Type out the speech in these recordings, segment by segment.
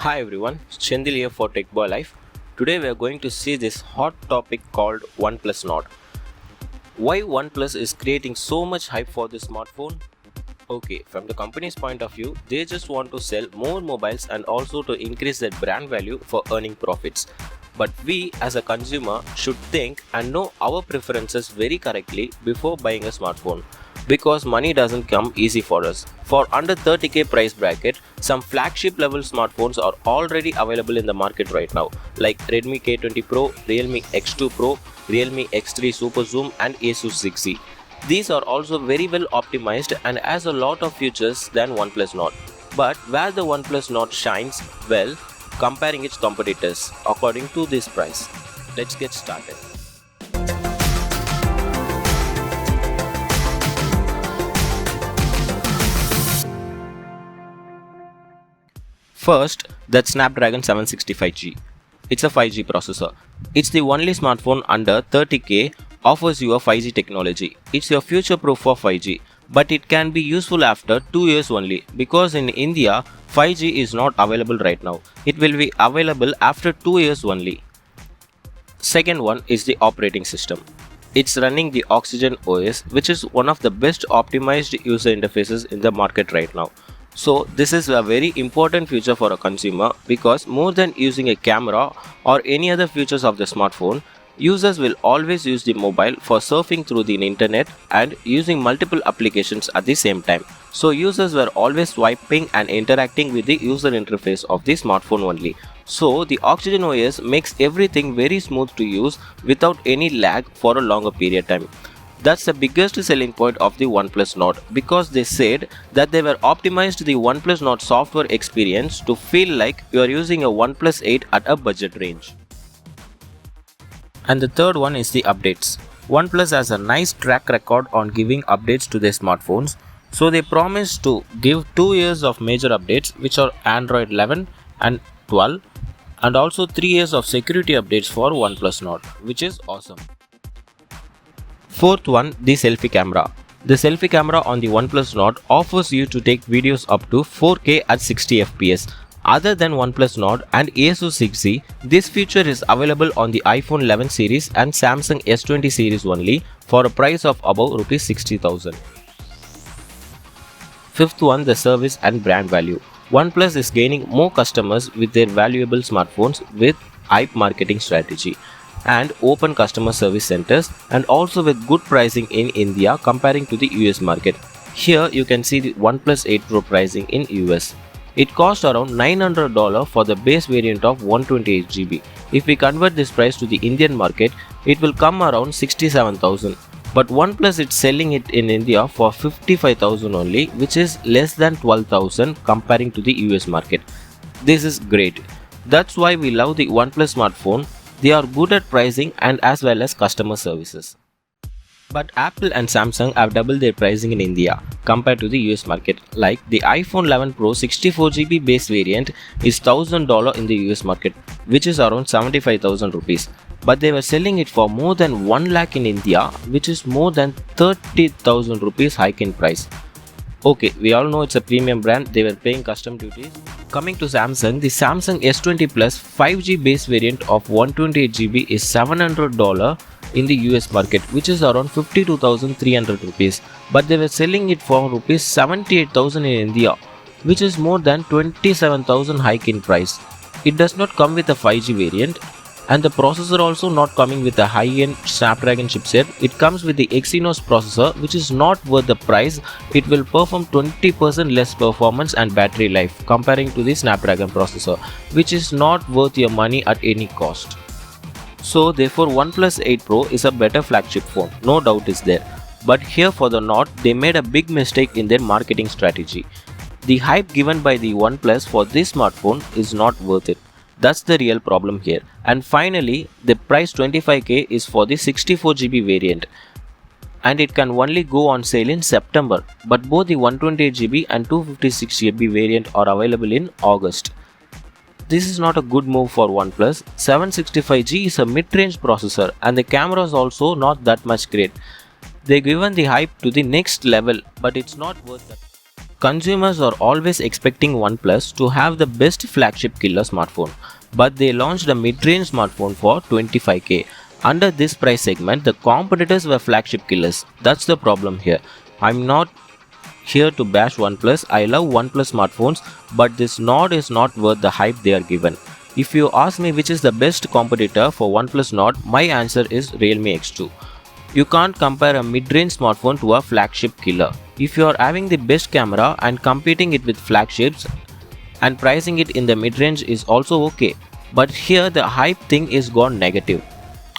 Hi everyone, Chendil here for Tech Boy Life. Today we are going to see this hot topic called OnePlus Nord. Why OnePlus is creating so much hype for this smartphone? Okay, from the company's point of view, they just want to sell more mobiles and also to increase their brand value for earning profits. But we as a consumer should think and know our preferences very correctly before buying a smartphone because money doesn't come easy for us. For under 30k price bracket, some flagship level smartphones are already available in the market right now, like Redmi K20 Pro, Realme X2 Pro, Realme X3 Super Zoom, and Asus 6C. These are also very well optimized and has a lot of features than OnePlus Nord. But where the OnePlus Nord shines well comparing its competitors according to this price. Let's get started. First, that's Snapdragon 765G. It's a 5G processor. It's the only smartphone under 30k offers you a 5G technology. It's your future proof for 5G, but it can be useful after 2 years only because in India 5G is not available right now. It will be available after 2 years only. Second one is the operating system. It's running the Oxygen OS, which is one of the best optimized user interfaces in the market right now. So this is a very important feature for a consumer because more than using a camera or any other features of the smartphone, users will always use the mobile for surfing through the internet and using multiple applications at the same time. So users were always swiping and interacting with the user interface of the smartphone only. So the Oxygen OS makes everything very smooth to use without any lag for a longer period time. That's the biggest selling point of the OnePlus Nord because they said that they were optimized the OnePlus Nord software experience to feel like you are using a OnePlus 8 at a budget range. And the third one is the updates. OnePlus has a nice track record on giving updates to their smartphones. So they promise to give 2 years of major updates which are Android 11 and 12 and also 3 years of security updates for OnePlus Nord, which is awesome. Fourth one, the selfie camera. The selfie camera on the OnePlus Nord offers you to take videos up to 4K at 60 fps. Other than OnePlus Nord and Asus 6C, this feature is available on the iPhone 11 series and Samsung S20 series only for a price of above Rs 60,000. Fifth one, the service and brand value. OnePlus is gaining more customers with their valuable smartphones with hype marketing strategy and open customer service centers and also with good pricing in India comparing to the US market. Here you can see the OnePlus 8 Pro pricing in US. It costs around $900 for the base variant of 128GB. If we convert this price to the Indian market, it will come around 67,000. But OnePlus is selling it in India for 55,000 only, which is less than 12,000 comparing to the US market. This is great. That's why we love the OnePlus smartphone. They are good at pricing and as well as customer services. But Apple and Samsung have doubled their pricing in India compared to the US market. Like the iPhone 11 Pro 64GB base variant is $1,000 in the US market, which is around 75,000 rupees. But they were selling it for more than 1 lakh in India, which is more than 30,000 rupees hike in price. Okay, we all know it's a premium brand, they were paying custom duties. Coming to Samsung, the Samsung S20 Plus 5G base variant of 128GB is $700 in the US market, which is around 52,300 rupees. But they were selling it for rupees 78,000 in India, which is more than 27,000 hike in price. It does not come with a 5G variant, and the processor also not coming with a high-end Snapdragon chipset. It comes with the Exynos processor, which is not worth the price. It will perform 20% less performance and battery life comparing to the Snapdragon processor, which is not worth your money at any cost. So therefore OnePlus 8 Pro is a better flagship phone, no doubt is there. But here for the Nord, they made a big mistake in their marketing strategy. The hype given by the OnePlus for this smartphone is not worth it. That's the real problem here. And finally, the price 25k is for the 64GB variant and it can only go on sale in September. But both the 128GB and 256GB variant are available in August. This is not a good move for OnePlus. 765G is a mid-range processor and the camera is also not that much great. They given the hype to the next level, but it's not worth that. Consumers are always expecting OnePlus to have the best flagship killer smartphone, but they launched a mid-range smartphone for 25k. Under this price segment, the competitors were flagship killers. That's the problem here. I'm not here to bash OnePlus. I love OnePlus smartphones, but this Nord is not worth the hype they are given. If you ask me which is the best competitor for OnePlus Nord, my answer is Realme X2. You can't compare a mid-range smartphone to a flagship killer. If you are having the best camera and competing it with flagships and pricing it in the mid-range is also okay. But here the hype thing is gone negative.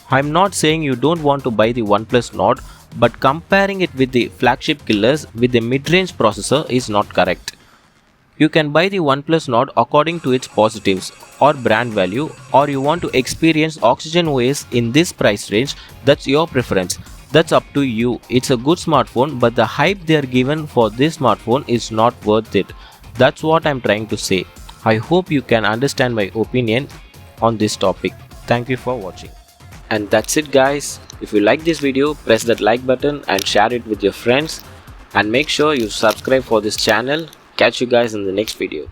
I'm not saying you don't want to buy the OnePlus Nord, but comparing it with the flagship killers with the mid-range processor is not correct. You can buy the OnePlus Nord according to its positives or brand value, or you want to experience Oxygen OS in this price range. That's your preference. That's up to you. It's a good smartphone, but the hype they are given for this smartphone is not worth it. That's what I'm trying to say. I hope you can understand my opinion on this topic. Thank you for watching. And that's it guys. If you like this video, press that like button and share it with your friends. And make sure you subscribe for this channel. Catch you guys in the next video.